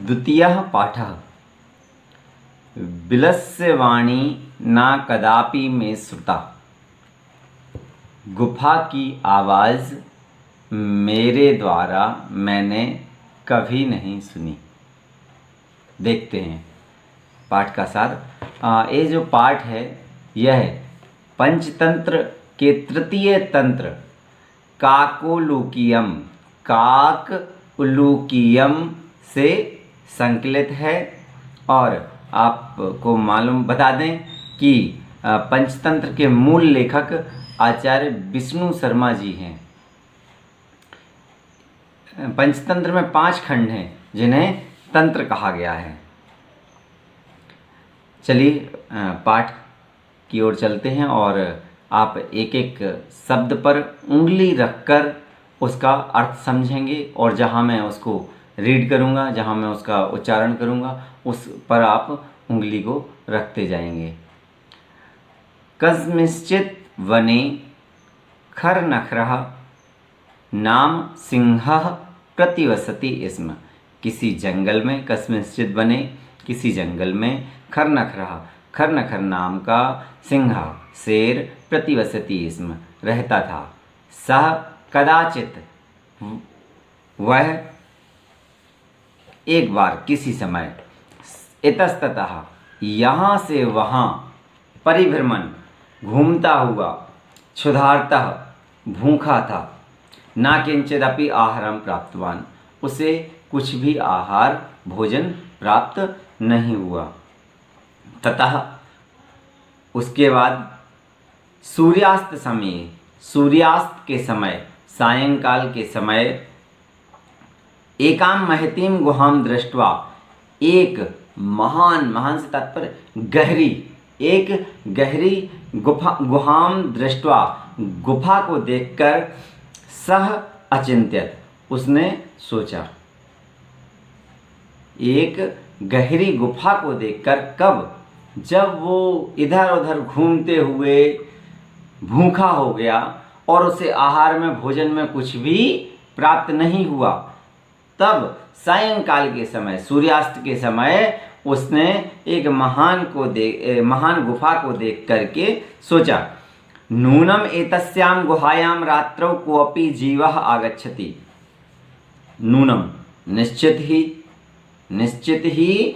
द्वितीयः पाठः। बिलस्य वाणी न कदापि में श्रुता, गुफा की आवाज़ मेरे द्वारा मैंने कभी नहीं सुनी। देखते हैं पाठ का सार। ये जो पाठ है यह पंचतंत्र के तृतीय तंत्र काकोलूकियम से संकलित है। और आपको मालूम बता दें कि पंचतंत्र के मूल लेखक आचार्य विष्णु शर्मा जी हैं। पंचतंत्र में 5 खंड हैं जिन्हें तंत्र कहा गया है। चलिए पाठ की ओर चलते हैं और आप एक एक शब्द पर उंगली रखकर उसका अर्थ समझेंगे और जहाँ मैं उसको रीड करूँगा, जहाँ मैं उसका उच्चारण करूँगा, उस पर आप उंगली को रखते जाएंगे। कस्मिंश्चित् वने खरनखरः नाम सिंहः प्रतिवसति स्म। किसी जंगल में, कस्मिंश्चित् वने किसी जंगल में, खरनखरः खरनखर नाम का सिंह शेर प्रतिवसति स्म रहता था। सह कदाचित वह एक बार किसी समय, इतस्ततः यहाँ से वहाँ, परिभ्रमण घूमता हुआ, क्षुधार्तः भूखा था, न किंचिदपि आहारं प्राप्तवान उसे कुछ भी आहार भोजन प्राप्त नहीं हुआ। ततः उसके बाद सूर्यास्त समय, सूर्यास्त के समय, सायंकाल के समय, एकां महतीं गुहां दृष्ट्वा, एक महान से तात्पर्य गहरी, एक गहरी गुहां दृष्ट्वा गुफा को देखकर, सह अचिंत्यत उसने सोचा। एक गहरी गुफा को देखकर कब? जब वो इधर उधर घूमते हुए भूखा हो गया और उसे आहार में, भोजन में कुछ भी प्राप्त नहीं हुआ, तब सायंकाल के समय, सूर्यास्त के समय उसने एक महान गुफा को देख करके सोचा, नूनम एतस्यां गुहायां रात्रौ कोऽपि जीवः आगच्छति। नूनम निश्चित ही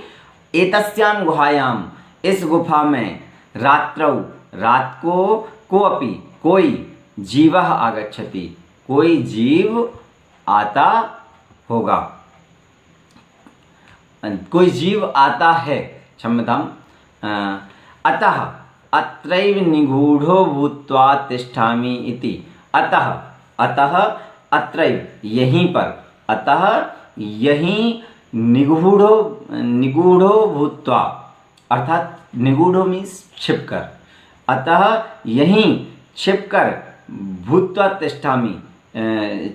एतस्यां गुहायां इस गुफा में, रात्रौ रात को, कोऽपि कोई, जीवः आगच्छति कोई जीव आता होगा, कोई जीव आता है, क्षम्यताम्। अतः अत्रैव निगूढ़ो भूत्वा तिष्ठामि इति। अतः अत्रैव यहीं पर, अतः यहीं निगूढ़ो भूत्वा, अर्थात निगूढ़ो मीन्स छिपकर, अतः यहीं छिपकर, भूत्वा तिष्ठामि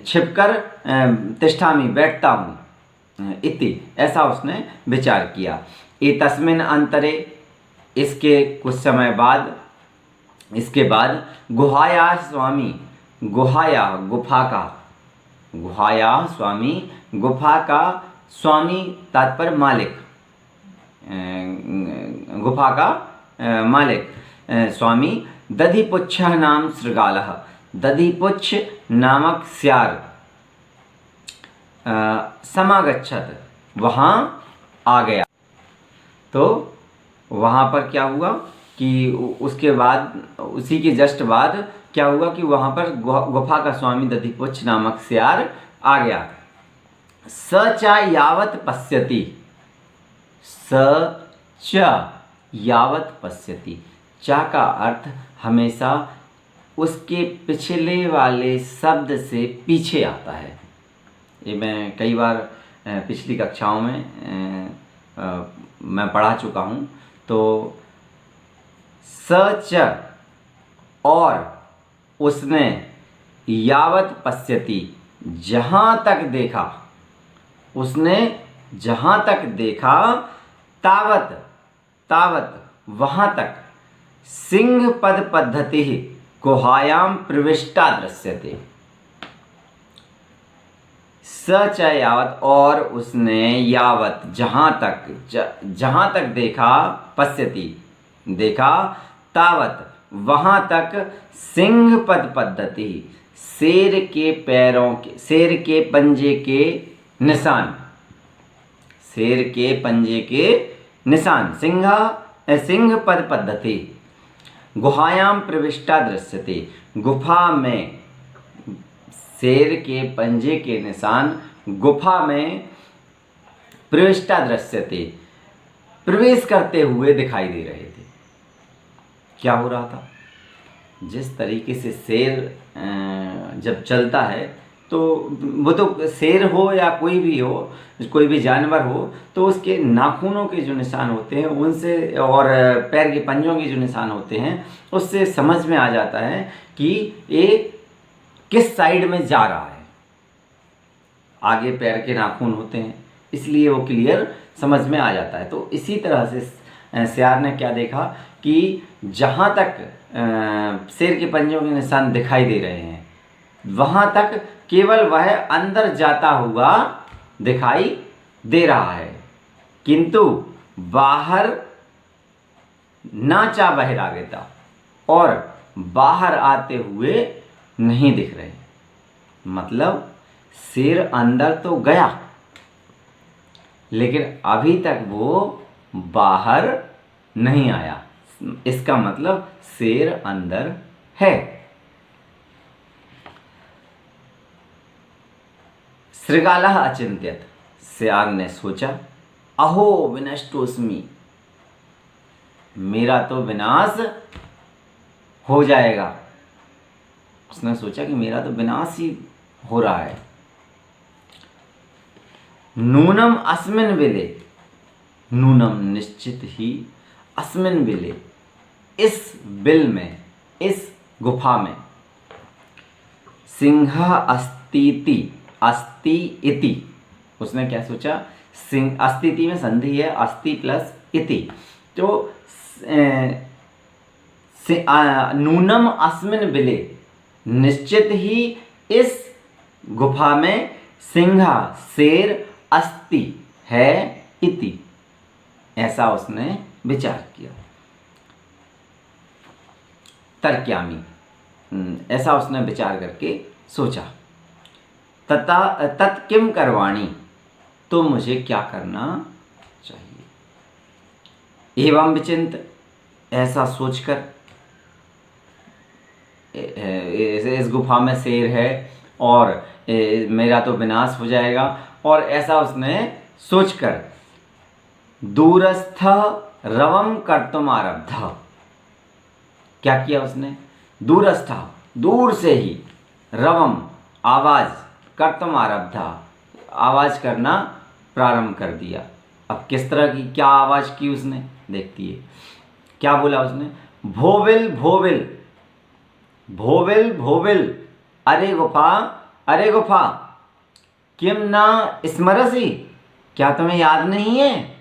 छिपकर, तिष्ठामि बैठता हूँ, इति ऐसा उसने विचार किया। एतस्मिन् अंतरे इसके कुछ समय बाद, इसके बाद, गुहाया स्वामी, गुहाया गुफा का, गुहाया स्वामी गुफा का, स्वामी तात्पर्य मालिक, गुफा का मालिक, स्वामी दधिपुच्छः नाम शृगालः, दधिपुच्छ नामक स्यार, समागच्छत वहाँ आ गया। तो वहाँ पर क्या हुआ कि उसके बाद, उसी के जस्ट बाद क्या हुआ कि वहाँ पर गुफा का स्वामी दधिपुच्छ नामक स्यार आ गया। स च यावत् पश्यति, स च यावत् पश्यति, चा का अर्थ हमेशा उसके पिछले वाले शब्द से पीछे आता है। ये मैं कई बार पिछली कक्षाओं में मैं पढ़ा चुका हूँ। तो स च और उसने, यावत् पश्यति जहाँ तक देखा, उसने जहाँ तक देखा, तावत वहाँ तक, सिंह पद पद्धति गुहायां प्रविष्टा दृश्यते। स च यावत, और उसने यावत जहाँ तक देखा, पश्यति देखा, तावत वहाँ तक, सिंह पद पद्धति शेर के पैरों के, शेर के पंजे के निशान, शेर के पंजे के निशान, सिंह पद पद्धति गुहायाम प्रविष्टा दृश्यते, गुफा में शेर के पंजे के निशान गुफा में प्रविष्टा दृश्यते प्रवेश करते हुए दिखाई दे रहे थे। क्या हो रहा था? जिस तरीके से शेर जब चलता है तो वो तो शेर हो या कोई भी हो, कोई भी जानवर हो, तो उसके नाखूनों के जो निशान होते हैं उनसे, और पैर के पंजों के जो निशान होते हैं उससे समझ में आ जाता है कि ये किस साइड में जा रहा है। आगे पैर के नाखून होते हैं इसलिए वो क्लियर समझ में आ जाता है। तो इसी तरह से सियार ने क्या देखा कि जहाँ तक शेर के पंजों के निशान दिखाई दे रहे हैं वहाँ तक केवल वह अंदर जाता हुआ दिखाई दे रहा है, किंतु बाहर ना चा बहिरागता, और बाहर आते हुए नहीं दिख रहे। मतलब शेर अंदर तो गया लेकिन अभी तक वो बाहर नहीं आया। इसका मतलब शेर अंदर है। श्रृगालः अचिंत्यत, सियार ने सोचा, अहो विनष्टोस्मि, मेरा तो विनाश हो जाएगा। उसने सोचा कि मेरा तो विनाश ही हो रहा है। नूनम अस्मिन विले, नूनम निश्चित ही, अस्मिन विले इस बिल में, इस गुफा में, सिंह अस्तीति, अस्ति इति, उसने क्या सोचा, सिंह, अस्तिति में संधि है, अस्ति प्लस इति, तो नूनम अस्मिन बिले, निश्चित ही इस गुफा में, सिंह शेर, अस्ति है, इति ऐसा उसने विचार किया। तर्क्यामि, ऐसा उसने विचार करके सोचा। तत् किम करवाणी, तो मुझे क्या करना चाहिए। एवं विचिंत, ऐसा सोचकर, इस गुफा में शेर है और मेरा तो विनाश हो जाएगा, और ऐसा उसने सोचकर दूरस्थ रवम कर्तुम आरब्ध। क्या किया उसने? दूरस्थ, दूर से ही, रवम आवाज, कर्तुम आरब्धा, आवाज करना प्रारंभ कर दिया। अब किस तरह की क्या आवाज की उसने, देखती है। क्या बोला उसने? भोविल भोविल, भोविल भोविल, अरे गुफा, अरे गुफा, किम ना स्मरसि, क्या तुम्हें याद नहीं है,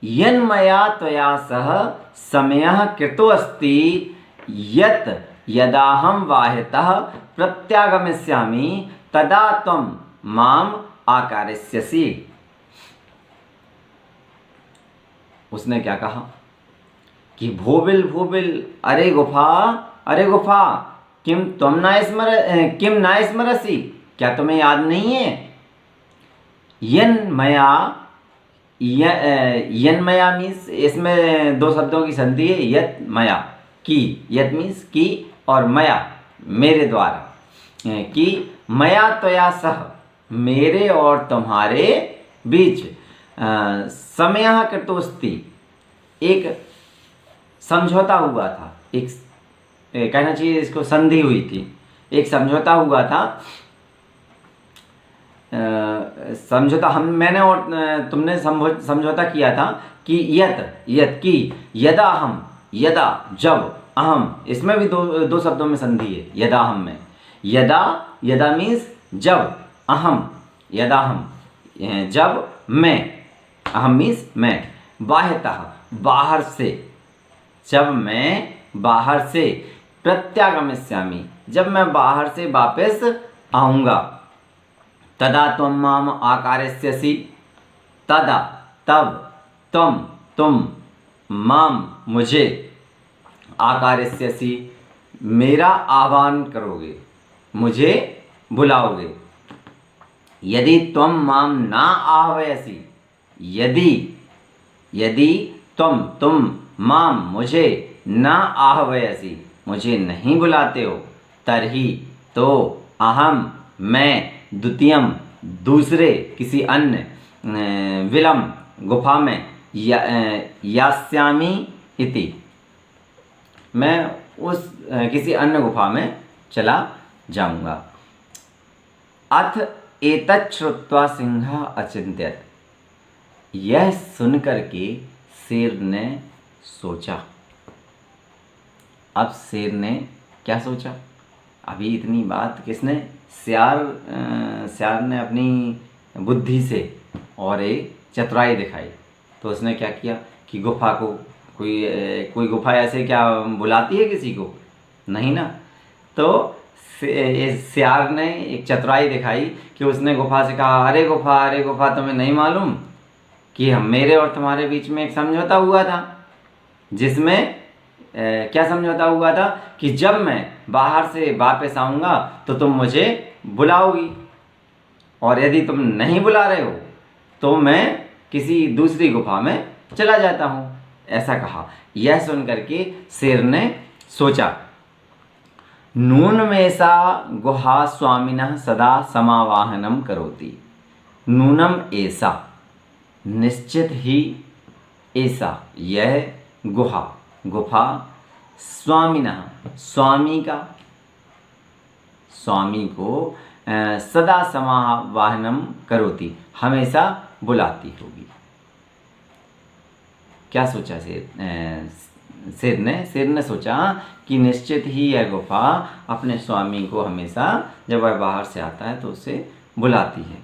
यन्मया त्वया सह समयः कृतो अस्ति, यत् यदाहं वाहितः प्रत्यागमिष्यामि तदा त्वं माम आकारिष्यसि। उसने क्या कहा कि भोबिल भोबिल, अरे गुफा, अरे गुफा, किम ना स्मरसि, क्या तुम्हें याद नहीं है, यन्मया, यन्मया मीन्स, इसमें दो शब्दों की संधि है, यत मया, की, यत मीन्स की, और मया मेरे द्वारा, कि मया त्वया सह, मेरे और तुम्हारे बीच, समयः कृतोस्ति, एक समझौता हुआ था, एक कहना चाहिए इसको संधि हुई थी, एक समझौता हुआ था। समझौता मैंने और तुमने समझौता किया था कि यत की, यदा हम, यदा जब, अहम, इसमें भी दो शब्दों में संधि है, यदा हम में, यदा मीन्स जब, अहम यदा हम, जब मैं, अहम मीन्स मैं, बाह्यतः बाहर से, जब मैं बाहर से, प्रत्यागमिष्यामि जब मैं बाहर से वापस आऊँगा, तदा त्वं माम आकारयस्यसि, तदा तब, त्वं तुम, माम मुझे, आकारयस्यसि मेरा आह्वान करोगे, मुझे बुलाओगे। यदि त्वं माम ना आह्वयसि, यदि यदि तुम माम मुझे ना आह्वयसि, मुझे नहीं बुलाते हो, तर्हि तो अहम मैं, द्वितीयम दूसरे किसी अन्य, विलम गुफा में, यास्यामि इति मैं उस किसी अन्य गुफा में चला जाऊंगा। अथ एतत् श्रुत्वा सिंह अचिंत्यत, यह सुनकर के शेर ने सोचा। अब शेर ने क्या सोचा? अभी इतनी बात किसने? सियार ने अपनी बुद्धि से और एक चतुराई दिखाई। तो उसने क्या किया कि गुफा को, कोई गुफा ऐसे क्या बुलाती है किसी को? नहीं ना। तो सियार ने एक चतुराई दिखाई कि उसने गुफा से कहा, अरे गुफा तुम्हें नहीं मालूम कि हम मेरे और तुम्हारे बीच में एक समझौता हुआ था, जिसमें क्या समझौता हुआ था कि जब मैं बाहर से वापस आऊँगा तो तुम मुझे बुलाओगी, और यदि तुम नहीं बुला रहे हो तो मैं किसी दूसरी गुफा में चला जाता हूँ, ऐसा कहा। यह सुनकर के शेर ने सोचा, नूनमेषा गुहा स्वामिनः सदा समावाहनम करोति। नूनम ऐसा, निश्चित ही, ऐसा यह गुफा स्वामिनः स्वामी को सदा समावाहनम करोति हमेशा बुलाती होगी। क्या सोचा शेर ने सोचा कि निश्चित ही यह गुफा अपने स्वामी को हमेशा जब वह बाहर से आता है तो उसे बुलाती है।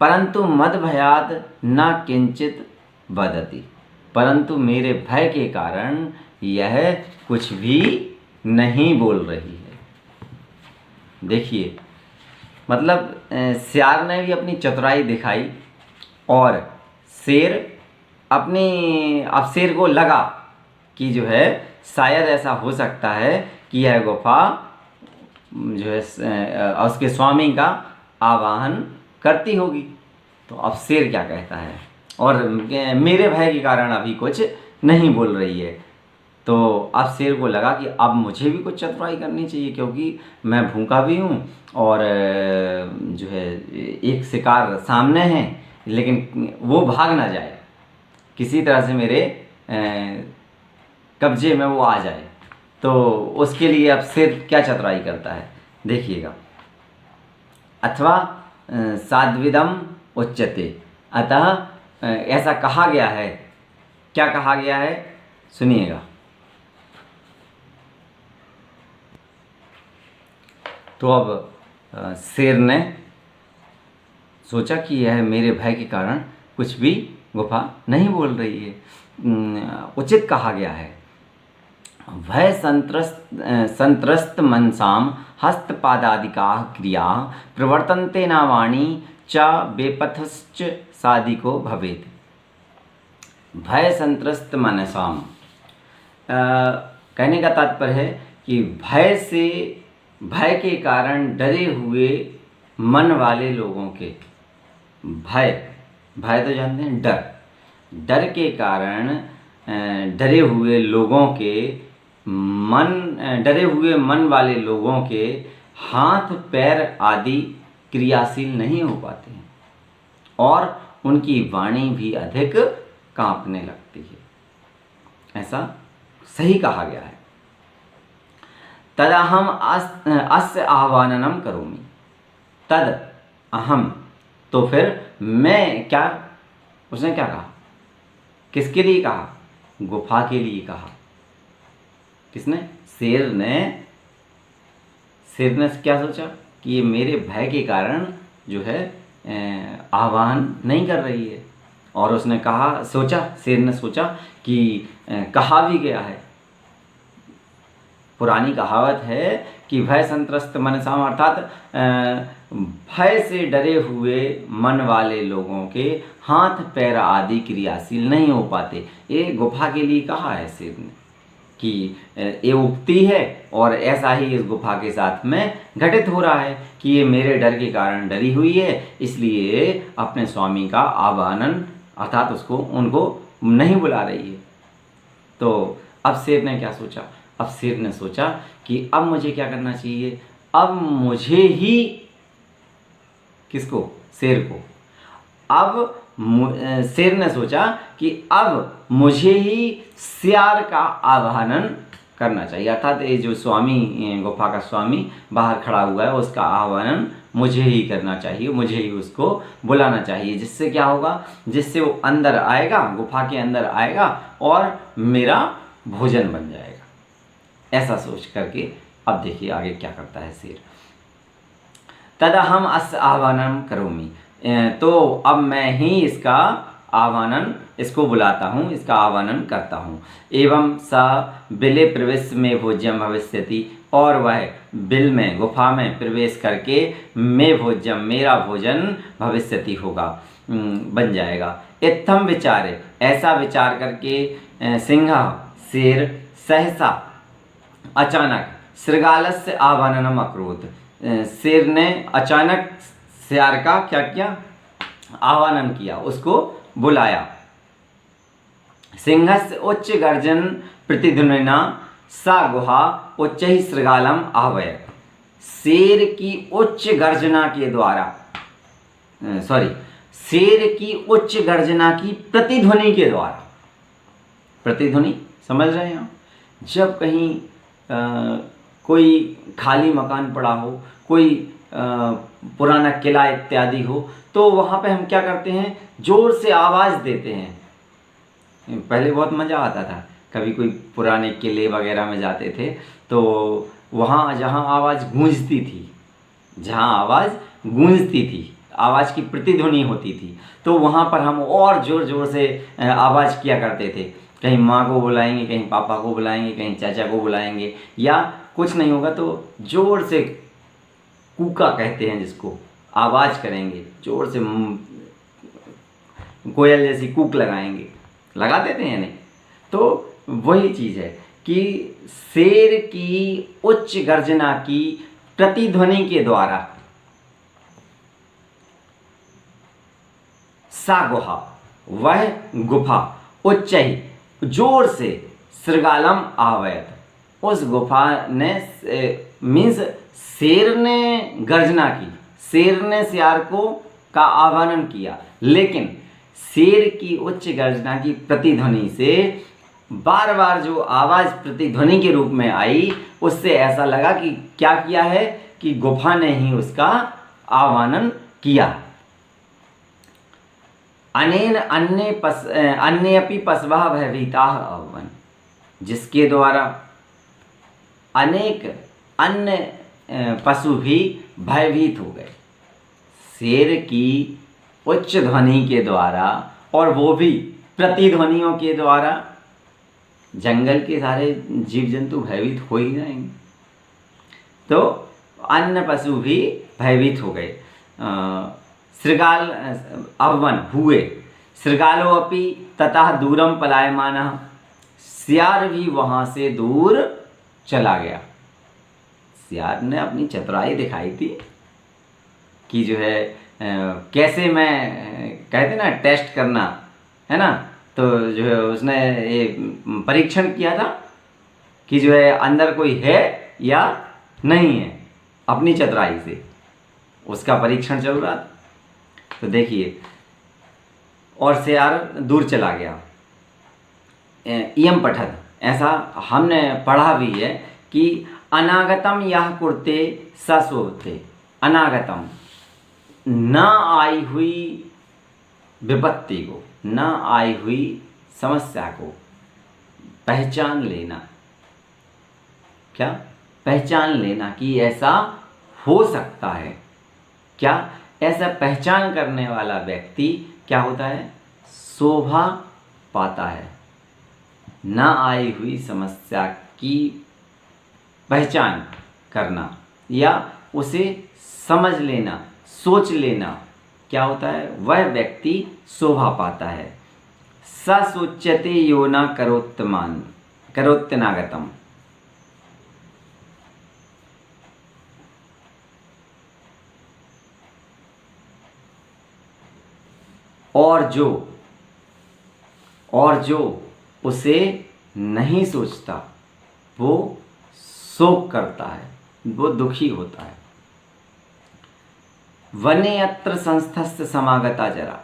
परंतु मद भयाद न किंचित वदति, परंतु मेरे भय के कारण यह कुछ भी नहीं बोल रही है। देखिए, मतलब सियार ने भी अपनी चतुराई दिखाई, और अब शेर को लगा कि जो है शायद ऐसा हो सकता है कि यह गुफा जो है उसके स्वामी का आवाहन करती होगी। तो अब शेर क्या कहता है, और मेरे भय के कारण अभी कुछ नहीं बोल रही है। तो अब शेर को लगा कि अब मुझे भी कुछ चतुराई करनी चाहिए, क्योंकि मैं भूखा भी हूँ और जो है एक शिकार सामने है, लेकिन वो भाग ना जाए, किसी तरह से मेरे कब्जे में वो आ जाए। तो उसके लिए अब शेर क्या चतुराई करता है, देखिएगा। अथवा साध्विदम उच्यते, अतः ऐसा कहा गया है। क्या कहा गया है, सुनिएगा। तो अब शेर ने सोचा कि यह मेरे भय के कारण कुछ भी गुफा नहीं बोल रही है, उचित कहा गया है। भय संत्रस्त मनसाम हस्तपादादिका क्रिया प्रवर्तन्ते न वाणी च बेपथश्च साधिको भवेत्। भय संत्रस्त मनसाम, कहने का तात्पर्य है कि भय के कारण डरे हुए मन वाले लोगों के, भय तो जानते हैं, डर के कारण डरे हुए मन वाले लोगों के हाथ पैर आदि क्रियाशील नहीं हो पाते हैं, और उनकी वाणी भी अधिक कांपने लगती है। ऐसा सही कहा गया है। तदहम अस्य आह्वानम करोमि, तद अहम, तो फिर मैं क्या, उसने क्या कहा, किसके लिए कहा, गुफा के लिए कहा। किसने? शेर ने क्या सोचा कि ये मेरे भय के कारण जो है आह्वान नहीं कर रही है, और उसने कहा, शेर ने सोचा कि कहा भी गया है, पुरानी कहावत है कि भय संत्रस्त मनसाम, अर्थात भय से डरे हुए मन वाले लोगों के हाथ पैर आदि क्रियाशील नहीं हो पाते। ये गुफा के लिए कहा है शेर ने कि ये उक्ति है और ऐसा ही इस गुफा के साथ में घटित हो रहा है कि ये मेरे डर के कारण डरी हुई है, इसलिए अपने स्वामी का आवाहन अर्थात उनको नहीं बुला रही है। तो अब शेर ने क्या सोचा? अब शेर ने सोचा कि अब मुझे क्या करना चाहिए? अब मुझे ही, किसको? शेर को। अब शेर ने सोचा कि अब मुझे ही सियार का आवाहन करना चाहिए, अर्थात ये जो स्वामी, गुफा का स्वामी बाहर खड़ा हुआ है, उसका आह्वान मुझे ही करना चाहिए, मुझे ही उसको बुलाना चाहिए। जिससे क्या होगा? जिससे वो अंदर आएगा, गुफा के अंदर आएगा और मेरा भोजन बन जाएगा। ऐसा सोच करके अब देखिए आगे क्या करता है शेर। तदहम अस्य आह्वानं करोमि, तो अब मैं ही इसका आह्वान, इसको बुलाता हूँ, इसका आह्वान करता हूँ। एवं स बिले प्रवेश में भोज्यम भविष्यति, और वह बिल में, गुफा में प्रवेश करके मैं भोज्यम, मेरा भोजन भविष्यति होगा, बन जाएगा। इत्थम विचारे, ऐसा विचार करके सिंह, शेर सहसा अचानक शृगालस्य आह्वानम अकरोत्, शेर ने अचानक सियार का क्या किया? आह्वान किया, उसको बुलाया। सिंहस्य उच्च गर्जन प्रतिध्वनिना सा गुहा उच्च ही शृगालम आह्वयत्, शेर की उच्च गर्जना के द्वारा, शेर की उच्च गर्जना की प्रतिध्वनि के द्वारा, प्रतिध्वनि समझ रहे हैं आप? जब कहीं कोई खाली मकान पड़ा हो, कोई पुराना किला इत्यादि हो, तो वहाँ पे हम क्या करते हैं? जोर से आवाज़ देते हैं। पहले बहुत मज़ा आता था, कभी कोई पुराने किले वगैरह में जाते थे तो वहाँ जहाँ आवाज़ गूंजती थी, जहाँ आवाज़ गूंजती थी, आवाज़ की प्रतिध्वनि होती थी, तो वहाँ पर हम और ज़ोर ज़ोर से आवाज़ किया करते थे। कहीं माँ को बुलाएंगे, कहीं पापा को बुलाएंगे, कहीं चाचा को बुलाएंगे, या कुछ नहीं होगा तो ज़ोर से कूका कहते हैं जिसको, आवाज़ करेंगे, ज़ोर से कोयल जैसी कूक लगाएंगे, लगा देते हैं नहीं? तो वही चीज़ है कि शेर की उच्च गर्जना की प्रतिध्वनि के द्वारा सा गुहा, वह गुफा, उच्च ही, जोर से, शृगालम आह्वयत्, उस गुफा ने, मीन्स शेर ने गर्जना की, शेर ने सियार को का आह्वान किया, लेकिन शेर की उच्च गर्जना की प्रतिध्वनि से बार बार जो आवाज़ प्रतिध्वनि के रूप में आई, उससे ऐसा लगा कि क्या किया है कि गुफा ने ही उसका आह्वान किया। अनेन अन्येऽपि पशवः भयभीताः अभवन्, जिसके द्वारा अनेक अन्य पशु भी भयभीत हो गए शेर की उच्च ध्वनि के द्वारा, और वो भी प्रतिध्वनियों के द्वारा। जंगल के सारे जीव जंतु भयभीत हो ही जाएंगे, तो अन्य पशु भी भयभीत हो गए। शृगाल अभवन हुए, शृगालो अपि ततः दूरम पलायमानः, सियार भी वहाँ से दूर चला गया। सियार ने अपनी चतुराई दिखाई थी कि जो है कैसे मैं, कहते ना टेस्ट करना है ना, तो जो है उसने ये परीक्षण किया था कि जो है अंदर कोई है या नहीं है, अपनी चतुराई से उसका परीक्षण चल रहा था। तो देखिए, और सियार दूर चला गया। इयं पठत, ऐसा हमने पढ़ा भी है कि अनागतम यह कुर्ते सशोभते, अनागतम न आई हुई विपत्ति को, न आई हुई समस्या को पहचान लेना। क्या? पहचान लेना कि ऐसा हो सकता है। क्या? ऐसा पहचान करने वाला व्यक्ति क्या होता है? शोभा पाता है। न आई हुई समस्या की पहचान करना या उसे समझ लेना, सोच लेना क्या होता है, वह व्यक्ति शोभा पाता है। स सोच्यते यो न करोत्यनागतम। और जो उसे नहीं सोचता वो शोक करता है, वो दुखी होता है। वने यत्र संस्थस्थ समागता जरा।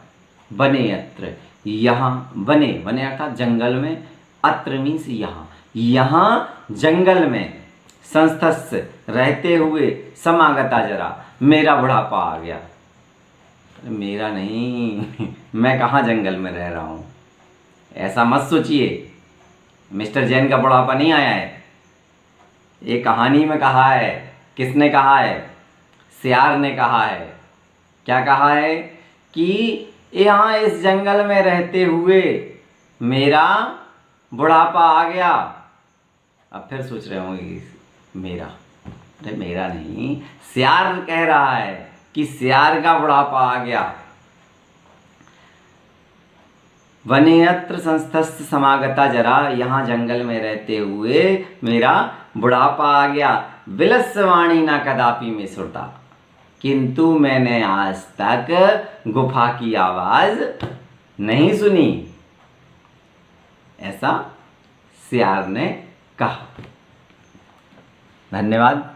वने यत्र, यहाँ, वने, वने अर्थात जंगल में, अत्र मीन्स यहाँ, यहाँ जंगल में, संस्थस्थ रहते हुए, समागता जरा, मेरा बुढ़ापा आ गया। मेरा नहीं, मैं कहाँ जंगल में रह रहा हूँ, ऐसा मत सोचिए। मिस्टर जैन का बुढ़ापा नहीं आया है, ये कहानी में कहा है। किसने कहा है? सियार ने कहा है। क्या कहा है? कि यहाँ इस जंगल में रहते हुए मेरा बुढ़ापा आ गया। अब फिर सोच रहे होंगे मेरा, अरे मेरा नहीं, सियार कह रहा है कि सियार का बुढ़ापा आ गया। वनेयत्र संस्थस्थ समागता जरा, यहाँ जंगल में रहते हुए मेरा बुढ़ापा आ गया। विलस्वाणी न कदापि में सुरता, किंतु मैंने आज तक गुफा की आवाज नहीं सुनी, ऐसा सियार ने कहा। धन्यवाद।